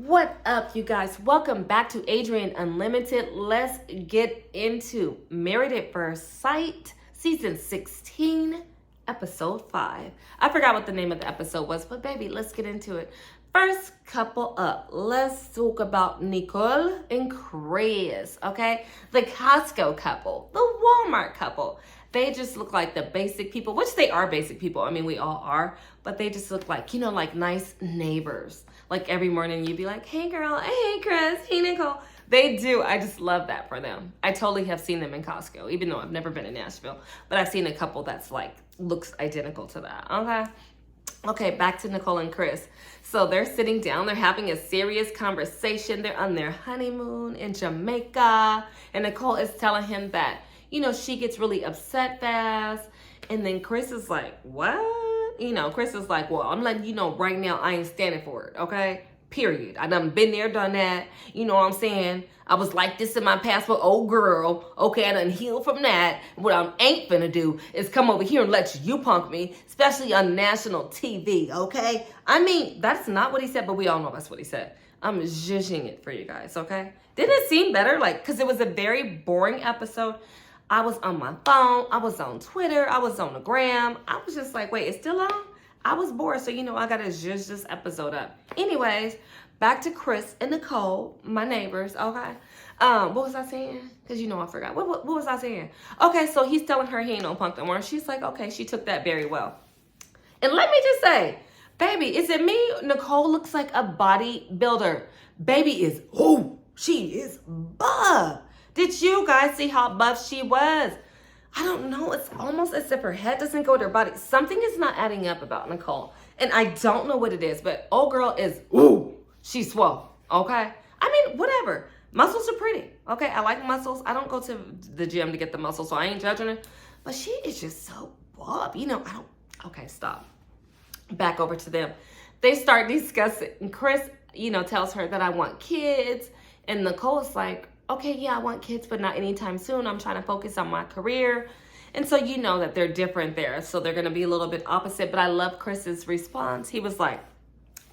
What up, you guys? Welcome back to Adrian Unlimited. Let's get into Married at First Sight, Season 16, Episode 5. I forgot what the name of the episode was, but baby, let's get into it. First couple up, let's talk about Nicole and Chris, okay? The Costco couple, the Walmart couple. They just look like the basic people, which they are basic people. I mean, we all are, but they just look like, like nice neighbors. Like every morning you'd be like, hey girl, hey Chris, hey Nicole. They do. I just love that for them. I totally have seen them in Costco, even though I've never been in Nashville, but I've seen a couple that's like, looks identical to that, okay, back to Nicole and Chris. So they're sitting down, they're having a serious conversation. They're on their honeymoon in Jamaica, and Nicole is telling him that, she gets really upset fast. And then Chris is like, what? Chris is like, well, I'm letting you know right now I ain't standing for it, okay? Period. I done been there, done that. You know what I'm saying? I was like this in my past with old girl. Okay, I done healed from that. What I ain't finna do is come over here and let you punk me, especially on national TV, okay? I mean, that's not what he said, but we all know that's what he said. I'm zhuzhing it for you guys, okay? Didn't it seem better? Because it was a very boring episode. I was on my phone. I was on Twitter. I was on the gram. I was just like, wait, it's still on? I was bored, so I got to zhuzh this episode up. Anyways, back to Chris and Nicole, my neighbors, okay? What was I saying? Because I forgot. What was I saying? Okay, so he's telling her he ain't no punk no more. She's like, okay, she took that very well. And let me just say, baby, is it me? Nicole looks like a bodybuilder. Baby is, she is buff. Did you guys see how buff she was? I don't know. It's almost as if her head doesn't go to her body. Something is not adding up about Nicole. And I don't know what it is, but old girl is, she's swole, okay? I mean, whatever. Muscles are pretty, okay? I like muscles. I don't go to the gym to get the muscles, so I ain't judging her. But she is just so buff. Okay, stop. Back over to them. They start discussing. Chris, tells her that I want kids. And Nicole's like, okay, yeah, I want kids, but not anytime soon. I'm trying to focus on my career. And so that they're different there. So they're going to be a little bit opposite. But I love Chris's response. He was like,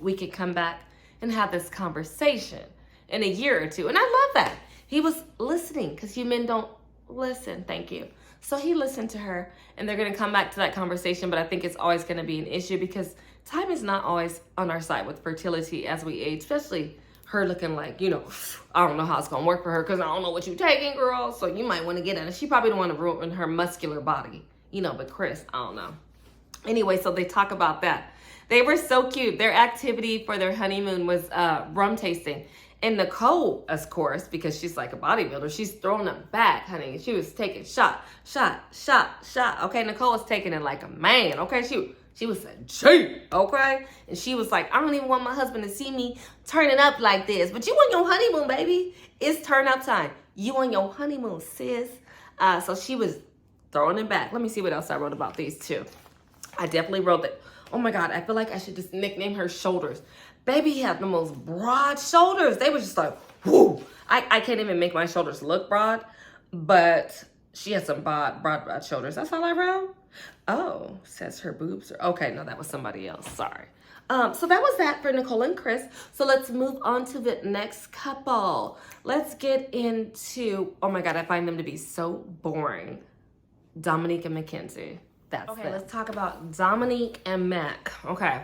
we could come back and have this conversation in a year or two. And I love that. He was listening because you men don't listen. Thank you. So he listened to her, and they're going to come back to that conversation. But I think it's always going to be an issue because time is not always on our side with fertility as we age, especially her looking like, I don't know how it's going to work for her because I don't know what you're taking, girl. So you might want to get in it. She probably don't want to ruin her muscular body, but Chris, I don't know. Anyway, so they talk about that. They were so cute. Their activity for their honeymoon was rum tasting. And Nicole, of course, because she's like a bodybuilder, she's throwing them back, honey. She was taking shot. Okay, Nicole was taking it like a man, okay? She was a G, okay? And she was like, I don't even want my husband to see me turning up like this. But you on your honeymoon, baby. It's turn up time. You on your honeymoon, sis. So she was throwing it back. Let me see what else I wrote about these two. I definitely wrote that. Oh my God, I feel like I should just nickname her shoulders. Baby had the most broad shoulders. They were just like, whoo. I can't even make my shoulders look broad, but she has some broad shoulders. That's all I wrote. Oh, says her boobs are okay. No, that was somebody else. Sorry. So that was that for Nicole and Chris. So let's move on to the next couple. Let's get into, oh my God, I find them to be so boring. Dominique and Mackenzie. That's okay. Let's talk about Dominique and Mac. Okay.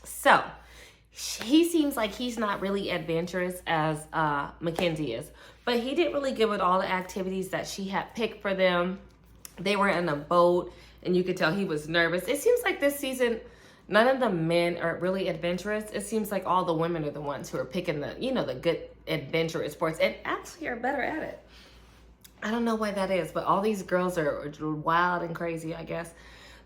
So he seems like he's not really adventurous as Mackenzie is, but he didn't really give it all the activities that she had picked for them. They were in a boat, and you could tell he was nervous. It seems like this season, none of the men are really adventurous. It seems like all the women are the ones who are picking the, the good adventurous sports and actually are better at it. I don't know why that is, but all these girls are wild and crazy, I guess.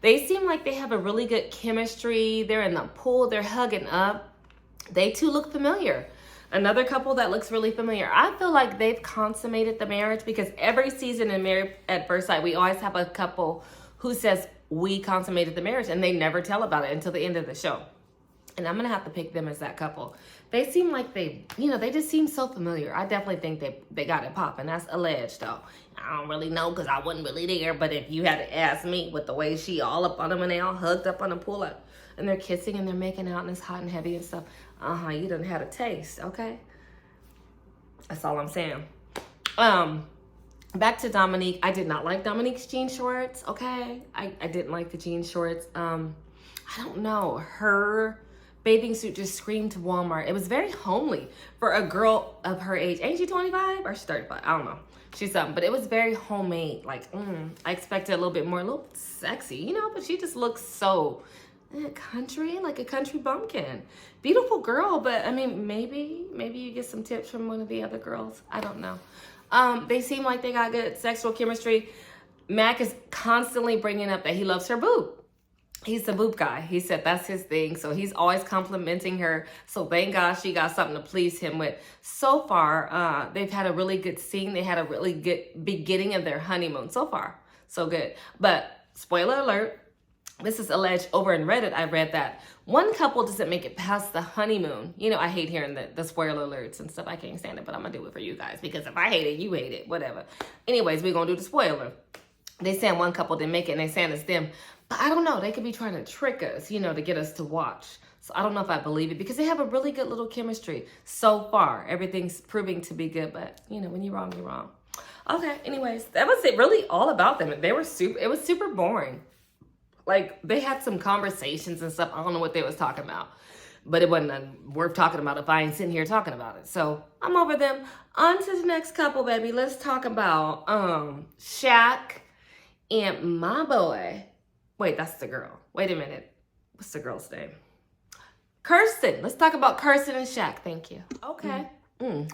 They seem like they have a really good chemistry. They're in the pool. They're hugging up. They too look familiar. Another couple that looks really familiar. I feel like they've consummated the marriage because every season in Married at First Sight, we always have a couple who says, we consummated the marriage, and they never tell about it until the end of the show. And I'm going to have to pick them as that couple. They seem like they just seem so familiar. I definitely think they got it popping. That's alleged, though. I don't really know because I wasn't really there. But if you had to ask me with the way she all up on them and they all hugged up on the pool, and they're kissing and they're making out and it's hot and heavy and stuff. You done had a taste, okay? That's all I'm saying. Back to Dominique. I did not like Dominique's jean shorts, okay? I didn't like the jean shorts. I don't know. Her bathing suit just screamed Walmart. It was very homely for a girl of her age. Ain't she 25 or she's 35? I don't know. She's something, but it was very homemade. Like, I expected a little bit more, a little sexy, you know, but she just looks so country, like a country bumpkin. Beautiful girl, but I mean, maybe you get some tips from one of the other girls. I don't know. They seem like they got good sexual chemistry. Mac is constantly bringing up that he loves her boob. He's the boob guy. He said that's his thing. So he's always complimenting her. So thank God she got something to please him with. So far, they've had a really good scene. They had a really good beginning of their honeymoon. So far, so good. But spoiler alert, this is alleged over in Reddit. I read that one couple doesn't make it past the honeymoon. You know, I hate hearing the spoiler alerts and stuff. I can't stand it, but I'm going to do it for you guys. Because if I hate it, you hate it. Whatever. Anyways, we're going to do the spoiler. They saying one couple didn't make it and they saying it's them. But I don't know. They could be trying to trick us, you know, to get us to watch. So I don't know if I believe it because they have a really good little chemistry so far. Everything's proving to be good. But, you know, when you're wrong, you're wrong. Okay. Anyways, that was it really all about them. It was super boring. Like, they had some conversations and stuff. I don't know what they was talking about. But it wasn't worth talking about if I ain't sitting here talking about it. So I'm over them. On to the next couple, baby. Let's talk about Shaq and my boy. Wait, that's the girl. Wait a minute. What's the girl's name? Kirsten. Let's talk about Kirsten and Shaq. Thank you. Okay. Put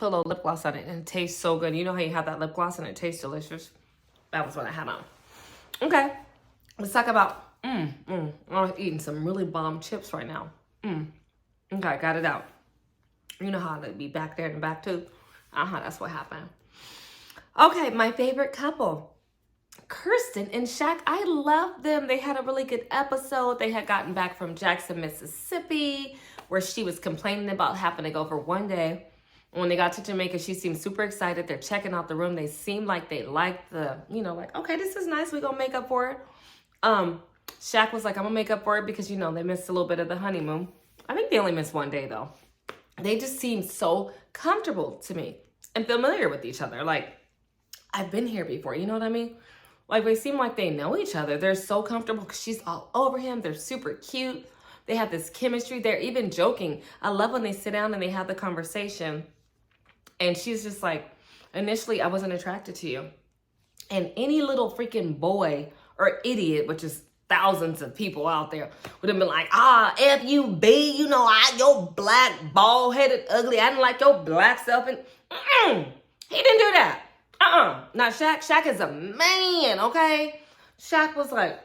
a little lip gloss on it and it tastes so good. You know how you have that lip gloss and it tastes delicious? That was what I had on. Okay. Let's talk about, I'm eating some really bomb chips right now. Okay, got it out. You know how they'd be back there in the back too? That's what happened. Okay, my favorite couple. Kirsten and Shaq, I love them. They had a really good episode. They had gotten back from Jackson, Mississippi, where she was complaining about having to go for one day. When they got to Jamaica, she seemed super excited. They're checking out the room. They seemed like they liked the, you know, like, okay, this is nice. We're going to make up for it. Shaq was like, I'm going to make up for it because, you know, they missed a little bit of the honeymoon. I think they only missed one day, though. They just seemed so comfortable to me and familiar with each other. Like, I've been here before. You know what I mean? Like, they seem like they know each other. They're so comfortable because she's all over him. They're super cute. They have this chemistry. They're even joking. I love when they sit down and they have the conversation. And she's just like, initially, I wasn't attracted to you. And any little freaking boy or idiot, which is thousands of people out there, would have been like, F-U-B, you know, your black, bald-headed, ugly, I didn't like your black self. And he didn't do that. Now, Shaq is a man, okay? Shaq was like,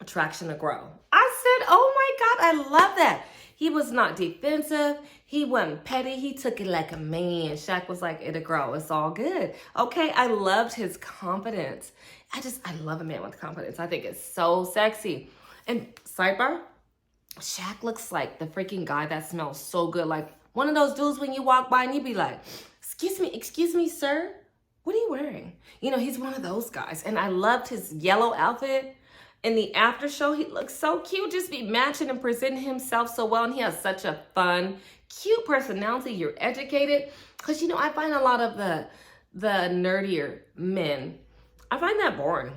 attraction to grow. I said, oh my God, I love that. He was not defensive. He wasn't petty. He took it like a man. Shaq was like, it'll grow. It's all good. Okay, I loved his confidence. I love a man with confidence. I think it's so sexy. And sidebar, Shaq looks like the freaking guy that smells so good. Like one of those dudes when you walk by and you be like, excuse me, sir. What are you wearing? You know, he's one of those guys. And I loved his yellow outfit. In the after show, he looks so cute. Just be matching and presenting himself so well. And he has such a fun, cute personality. You're educated. Because, you know, I find a lot of the nerdier men, I find that boring.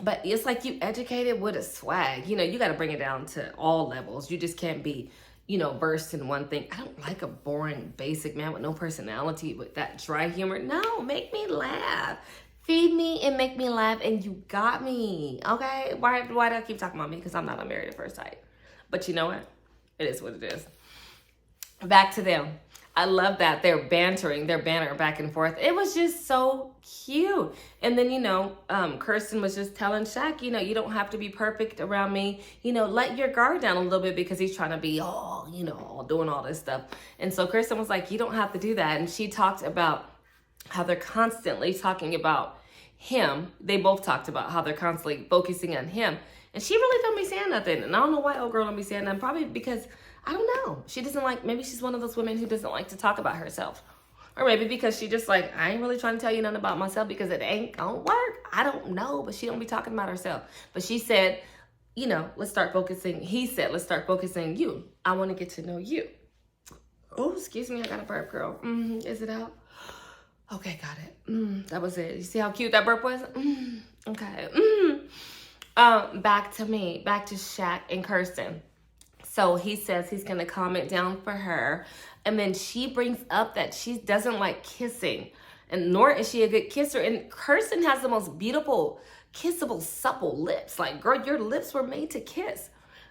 But it's like you educated with a swag. You know, you got to bring it down to all levels. You just can't be, you know, versed in one thing. I don't like a boring, basic man with no personality, with that dry humor. No, make me laugh. Feed me and make me laugh, and you got me, okay? Why do I keep talking about me? Because I'm not on Married at First Sight. But you know what? It is what it is. Back to them. I love that. They're bantering, their banter back and forth. It was just so cute. And then, you know, Kirsten was just telling Shaq, you know, you don't have to be perfect around me. You know, let your guard down a little bit because he's trying to be all, you know, all doing all this stuff. And so Kirsten was like, you don't have to do that. And she talked about how they're constantly talking about him. They both talked about how they're constantly focusing on him. And she really don't be saying nothing. And I don't know why old girl don't be saying nothing. Probably because, I don't know. She doesn't like, maybe she's one of those women who doesn't like to talk about herself. Or maybe because she just like, I ain't really trying to tell you nothing about myself because it ain't gonna work. I don't know. But she don't be talking about herself. But she said, you know, let's start focusing. He said, let's start focusing you. I want to get to know you. Oh, excuse me. I got a burp, girl. Is it out? Okay, got it. That was it. You see how cute that burp was? Okay. Back to me. Back to Shaq and Kirsten. So he says he's going to comment down for her. And then she brings up that she doesn't like kissing. And nor is she a good kisser. And Kirsten has the most beautiful, kissable, supple lips. Like, girl, your lips were made to kiss.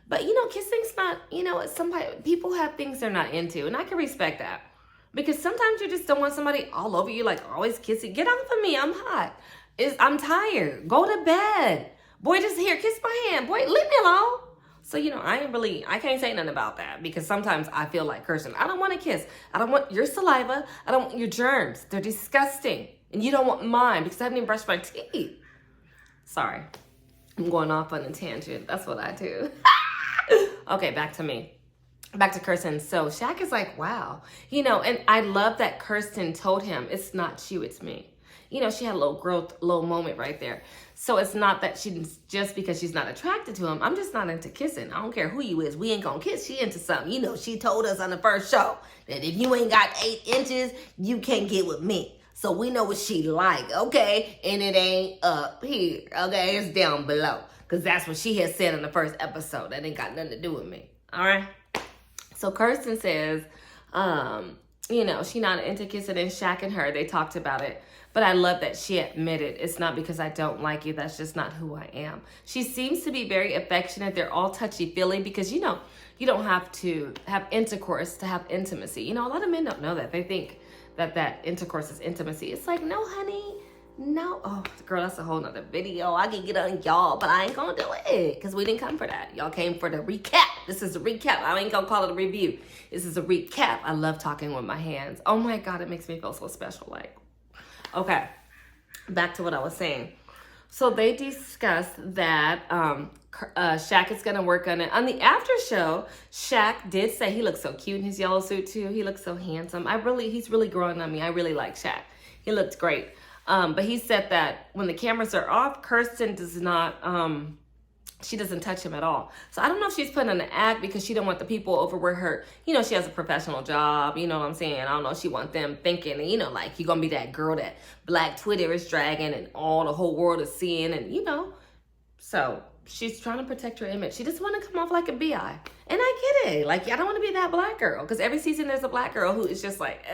But, you know, kissing's not, you know, somebody, people have things they're not into. And I can respect that. Because sometimes you just don't want somebody all over you, like always kissing. Get off of me. I'm hot. I'm tired. Go to bed. Boy, just here, kiss my hand. Boy, leave me alone. So, you know, I can't say nothing about that because sometimes I feel like Kirsten, I don't want to kiss. I don't want your saliva. I don't want your germs. They're disgusting. And you don't want mine because I haven't even brushed my teeth. Sorry. I'm going off on a tangent. That's what I do. Okay, back to me. Back to Kirsten. So Shaq is like, wow. You know, and I love that Kirsten told him, it's not you, it's me. You know, she had a little moment right there. So it's not that she's just because she's not attracted to him. I'm just not into kissing. I don't care who you is. We ain't gonna kiss. She into something. You know, she told us on the first show that if you ain't got 8 inches, you can't get with me. So we know what she like, okay? And it ain't up here, okay? It's down below. Because that's what she had said in the first episode. That ain't got nothing to do with me, all right? So Kirsten says, you know, she not into kissing, and Shaq and her, they talked about it. But I love that she admitted it's not because I don't like you. That's just not who I am. She seems to be very affectionate. They're all touchy-feely because, you know, you don't have to have intercourse to have intimacy. You know, a lot of men don't know that. They think that intercourse is intimacy. It's like, no, honey, no. Oh, girl, that's a whole nother video. I can get on y'all, but I ain't gonna do it because we didn't come for that. Y'all came for the recap. This is a recap. I ain't gonna call it a review. This is a recap. I love talking with my hands. Oh my God, it makes me feel so special. Like, okay, back to what I was saying. So they discussed that Shaq is going to work on it. On the after show, Shaq did say he looks so cute in his yellow suit too. He looks so handsome. He's really growing on me. I really like Shaq. He looked great. But he said that when the cameras are off, Kirsten does not, she doesn't touch him at all. So I don't know if she's putting on an act because she don't want the people over where her, you know, she has a professional job, you know what I'm saying? I don't know if she want them thinking, you know, like you're going to be that girl that Black Twitter is dragging and all the whole world is seeing and, you know. So she's trying to protect her image. She just want to come off like a BI. And I get it. Like, I don't want to be that Black girl because every season there's a Black girl who is just like,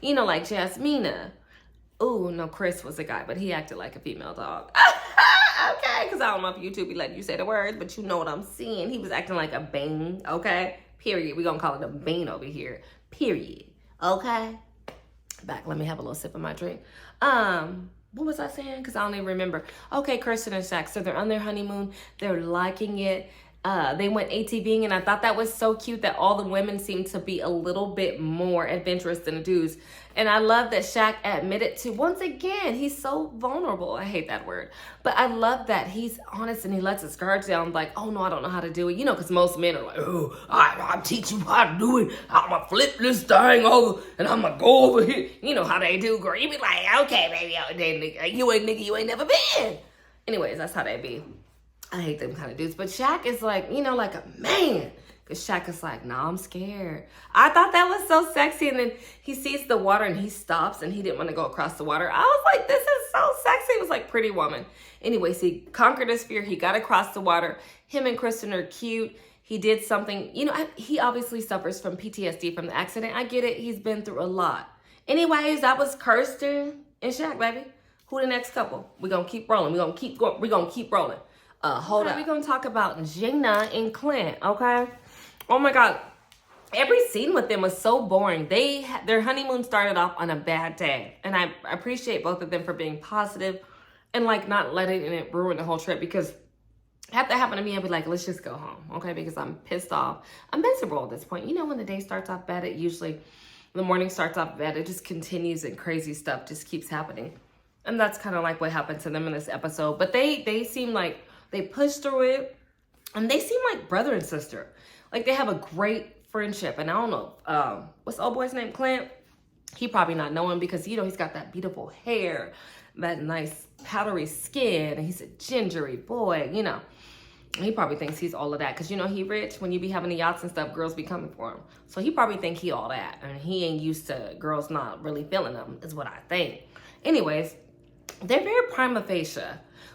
you know, like Jasmina. Oh, no, Chris was a guy, but he acted like a female dog. Okay, because I don't know if YouTube be letting you say the words, but you know what I'm saying. He was acting like a Bane, okay? Period. We're going to call it a Bane over here. Period. Okay? Back, let me have a little sip of my drink. What was I saying? Because I don't even remember. Okay, Kirsten and Shaq, so they're on their honeymoon. They're liking it. They went ATVing, and I thought that was so cute that all the women seemed to be a little bit more adventurous than the dudes. And I love that Shaq admitted to, once again, he's so vulnerable. I hate that word. But I love that he's honest and he lets his guards down like, oh, no, I don't know how to do it. You know, because most men are like, oh, I'll teach you how to do it. I'm going to flip this thing over and I'm going to go over here. You know how they do, girl. You be like, okay, baby, you ain't nigga, you ain't never been. Anyways, that's how they be. I hate them kind of dudes. But Shaq is like, you know, like a man. Because Shaq is like, nah, I'm scared. I thought that was so sexy. And then he sees the water and he stops and he didn't want to go across the water. I was like, this is so sexy. It was like Pretty Woman. Anyways, he conquered his fear. He got across the water. Him and Kristen are cute. He did something. You know, he obviously suffers from PTSD from the accident. I get it. He's been through a lot. Anyways, that was Kirsten and Shaq, baby. Who the next couple? We're going to keep rolling. We're going to keep going. We're going to keep rolling. Hold up. We're going to talk about Gina and Clint, okay? Oh my God. Every scene with them was so boring. Their honeymoon started off on a bad day. And I appreciate both of them for being positive and like not letting it ruin the whole trip because if that happened to me, I'd be like, let's just go home, okay? Because I'm pissed off. I'm miserable at this point. You know, when the day starts off bad, the morning starts off bad. It just continues and crazy stuff just keeps happening. And that's kind of like what happened to them in this episode. But they seem like they pushed through it. And they seem like brother and sister. Like, they have a great friendship. And I don't know, what's the old boy's name? Clint? He probably not know him because, you know, he's got that beautiful hair, that nice powdery skin, and he's a gingery boy, you know. He probably thinks he's all of that because, you know, he rich. When you be having the yachts and stuff, girls be coming for him. So he probably think he all that. And he ain't used to girls not really feeling him, is what I think. Anyways, they're very prima facie.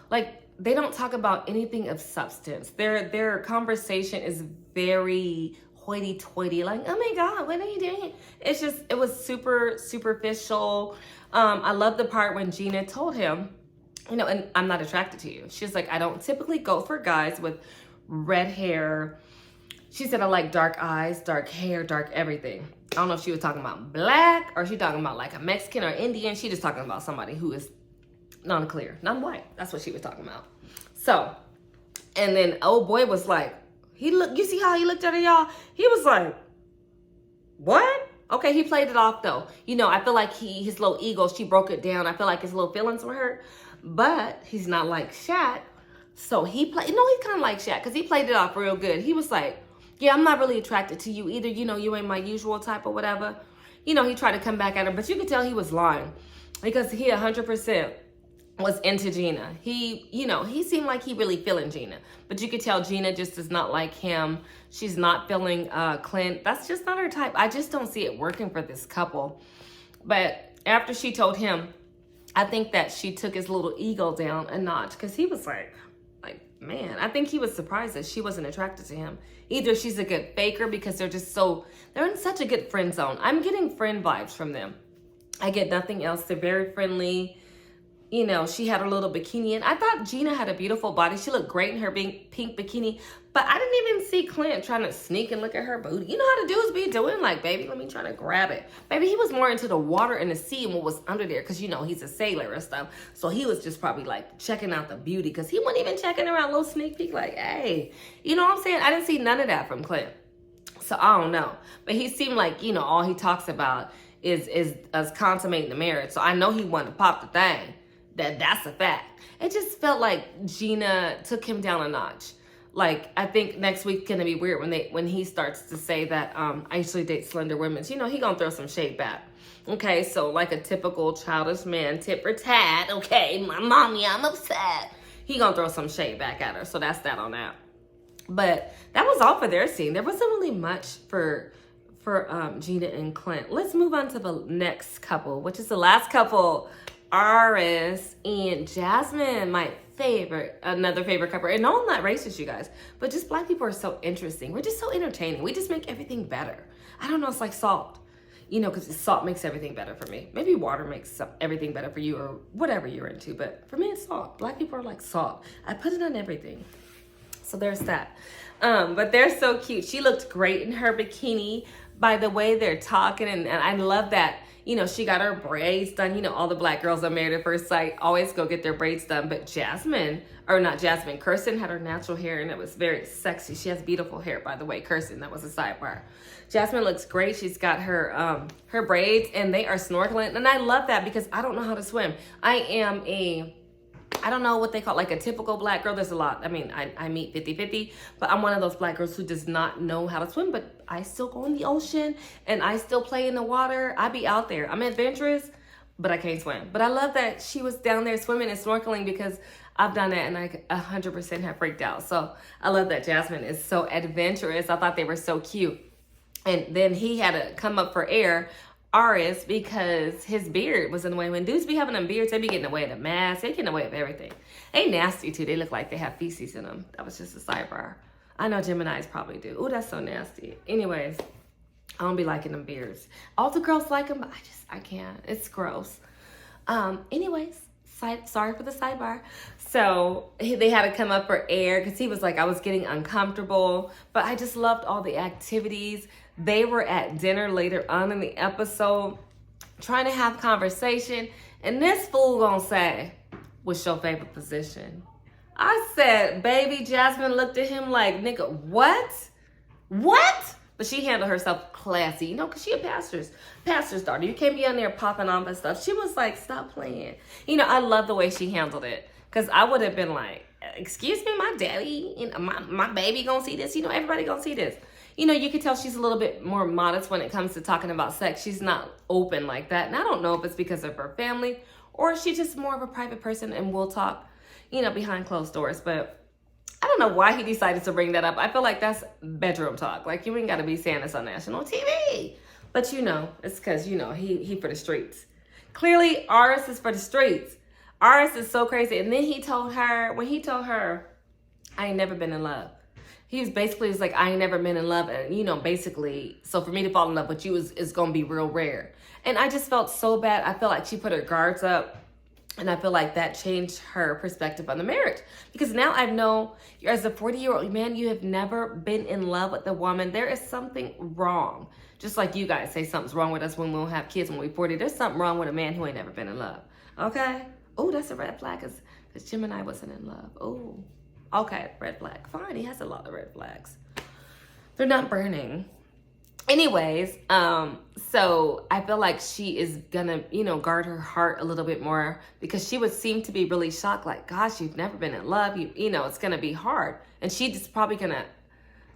Like, they don't talk about anything of substance. Their conversation is very hoity-toity. Like, oh my God, what are you doing? It's just, it was super superficial. I love the part when Gina told him, you know, and I'm not attracted to you. She's like, I don't typically go for guys with red hair. She said, I like dark eyes, dark hair, dark everything. I don't know if she was talking about black or she talking about like a Mexican or Indian. She just talking about somebody who is non-clear, non-white. That's what she was talking about. So, and then old boy was like, you see how he looked at her, y'all? He was like, what? Okay, he played it off though. You know, I feel like his little ego, she broke it down. I feel like his little feelings were hurt. But he's not like Shaq. So he played, no, he's kind of like Shaq because he played it off real good. He was like, yeah, I'm not really attracted to you either. You know, you ain't my usual type or whatever. You know, he tried to come back at her, but you could tell he was lying because he 100% was into Gina. He, you know, he seemed like he really feeling Gina, but you could tell Gina just is not like him. She's not feeling Clint. That's just not her type. I just don't see it working for this couple. But after she told him, I think that she took his little ego down a notch because he was like, man, I think he was surprised that she wasn't attracted to him. Either she's a good faker because they're in such a good friend zone. I'm getting friend vibes from them. I get nothing else. They're very friendly. You know, she had her little bikini in. I thought Gina had a beautiful body. She looked great in her pink bikini. But I didn't even see Clint trying to sneak and look at her booty. You know how the dudes be doing? Like, baby, let me try to grab it. Baby, he was more into the water and the sea and what was under there. Because, you know, he's a sailor and stuff. So he was just probably, like, checking out the beauty. Because he wasn't even checking around, little sneak peek. Like, hey. You know what I'm saying? I didn't see none of that from Clint. So I don't know. But he seemed like, you know, all he talks about is us consummating the marriage. So I know he wanted to pop the thing. That's a fact. It just felt like Gina took him down a notch. Like, I think next week's gonna be weird when he starts to say that I usually date slender women. You know, he gonna throw some shade back. Okay, so like a typical childish man, tit for tat. Okay, my mommy, I'm upset. He gonna throw some shade back at her. So that's that on that. But that was all for their scene. There wasn't really much for Gina and Clint. Let's move on to the next couple, which is the last couple. Aris and Jasmine, my favorite, another favorite couple. And no, I'm not racist, you guys, but just black people are so interesting. We're just so entertaining. We just make everything better. I don't know, it's like salt, you know, because salt makes everything better for me. Maybe water makes everything better for you or whatever you're into, but for me, it's salt. Black people are like salt. I put it on everything. So there's that. But they're so cute. She looked great in her bikini by the way they're talking, and I love that. You know, she got her braids done. You know, all the black girls on Married at First Sight always go get their braids done. But Kirsten had her natural hair and it was very sexy. She has beautiful hair, by the way, Kirsten. That was a sidebar. Jasmine looks great. She's got her her braids and they are snorkeling. And I love that because I don't know how to swim. I don't know what they call like a typical black girl. There's a lot. I mean, I meet 50-50, but I'm one of those black girls who does not know how to swim, but I still go in the ocean and I still play in the water. I be out there. I'm adventurous, but I can't swim. But I love that she was down there swimming and snorkeling because I've done that and I 100% have freaked out. So I love that Jasmine is so adventurous. I thought they were so cute. And then he had to come up for air, Aris, because his beard was in the way. When dudes be having them beards, they be getting away with the mask. They getting away with everything. They nasty too. They look like they have feces in them. That was just a sidebar. I know Geminis probably do. Oh, that's so nasty. Anyways, I don't be liking them beards. All the girls like them, but I can't. It's gross. Anyways, sorry for the sidebar. So they had to come up for air because he was like, I was getting uncomfortable, but I just loved all the activities. They were at dinner later on in the episode trying to have conversation. And this fool gonna say, what's your favorite position? I said, baby, Jasmine looked at him like, nigga, what? What? But she handled herself classy, you know, because she a pastor's daughter. You can't be on there popping off and stuff. She was like, stop playing. You know, I love the way she handled it. Because I would have been like, excuse me, my daddy, you know, my baby gonna see this. You know, everybody gonna see this. You know, you could tell she's a little bit more modest when it comes to talking about sex. She's not open like that. And I don't know if it's because of her family or she's just more of a private person and we'll talk, you know, behind closed doors. But I don't know why he decided to bring that up. I feel like that's bedroom talk. Like, you ain't got to be saying this on national TV. But you know, it's because, you know, he for the streets. Clearly, Aris is for the streets. Aris is so crazy. And then he told her, when he told her, I ain't never been in love. He was basically like, I ain't never been in love. And, you know, basically, so for me to fall in love with you is going to be real rare. And I just felt so bad. I feel like she put her guards up. And I feel like that changed her perspective on the marriage. Because now I know, as a 40-year-old man, you have never been in love with a woman. There is something wrong. Just like you guys say something's wrong with us when we don't have kids when we're 40. There's something wrong with a man who ain't never been in love. Okay? Oh, that's a red flag because Gemini wasn't in love. Oh, okay, red flag. Fine, he has a lot of red flags. They're not burning. Anyways, so I feel like she is gonna, you know, guard her heart a little bit more because she would seem to be really shocked, like, gosh, you've never been in love. You know, it's gonna be hard. And she's just probably gonna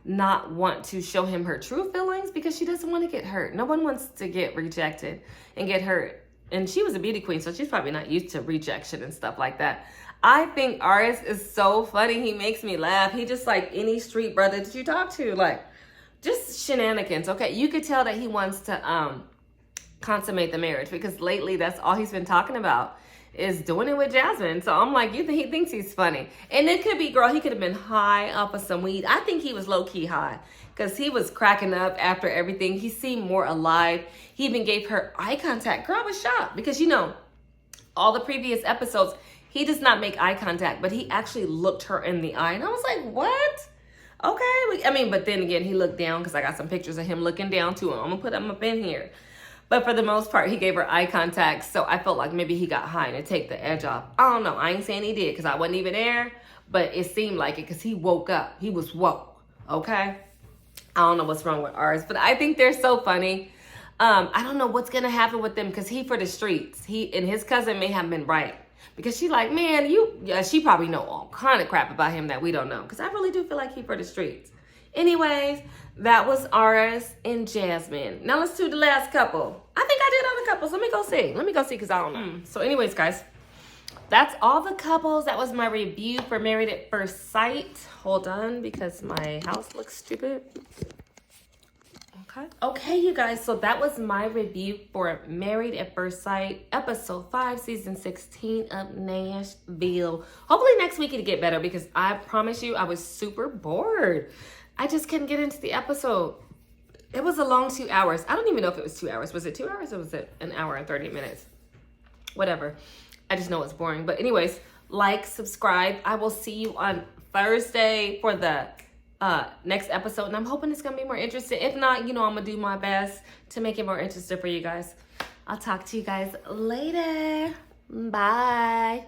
not want to show him her true feelings because she doesn't want to get hurt. No one wants to get rejected and get hurt. And she was a beauty queen, so she's probably not used to rejection and stuff like that. I think Aris is so funny. He makes me laugh. He just like any street brother that you talk to, like, just shenanigans, okay? You could tell that he wants to consummate the marriage because lately that's all he's been talking about is doing it with Jasmine. So I'm like, you think he thinks he's funny. And it could be, girl, he could have been high off of some weed. I think he was low-key high because he was cracking up after everything. He seemed more alive. He even gave her eye contact. Girl, I was shocked because, you know, all the previous episodes, he does not make eye contact, but he actually looked her in the eye. And I was like, what? Okay, I mean, but then again, he looked down because I got some pictures of him looking down to him. I'm gonna put them up in here. But for the most part, he gave her eye contact. So I felt like maybe he got high to take the edge off. I don't know. I ain't saying he did because I wasn't even there. But it seemed like it because he woke up. He was woke. Okay? I don't know what's wrong with ours. But I think they're so funny. I don't know what's going to happen with them because he for the streets. He and his cousin may have been right. Because she like, man, she probably know all kind of crap about him that we don't know. Because I really do feel like he for the streets. Anyways, that was Aris and Jasmine. Now let's do the last couple. I think I did all the couples. Let me go see because I don't know. So anyways, guys, that's all the couples. That was my review for Married at First Sight. Hold on because my house looks stupid. Okay, you guys, so that was my review for Married at First Sight, episode 5, season 16 of Nashville. Hopefully next week it'll get better because I promise you I was super bored. I just couldn't get into the episode. It was a long 2 hours. I don't even know if it was 2 hours. Was it 2 hours or was it an hour and 30 minutes? Whatever. I just know it's boring. But anyways, like, subscribe. I will see you on Thursday for the next episode, and I'm hoping it's gonna be more interesting. If not, you know, I'm gonna do my best to make it more interesting for you guys. I'll talk to you guys later. Bye.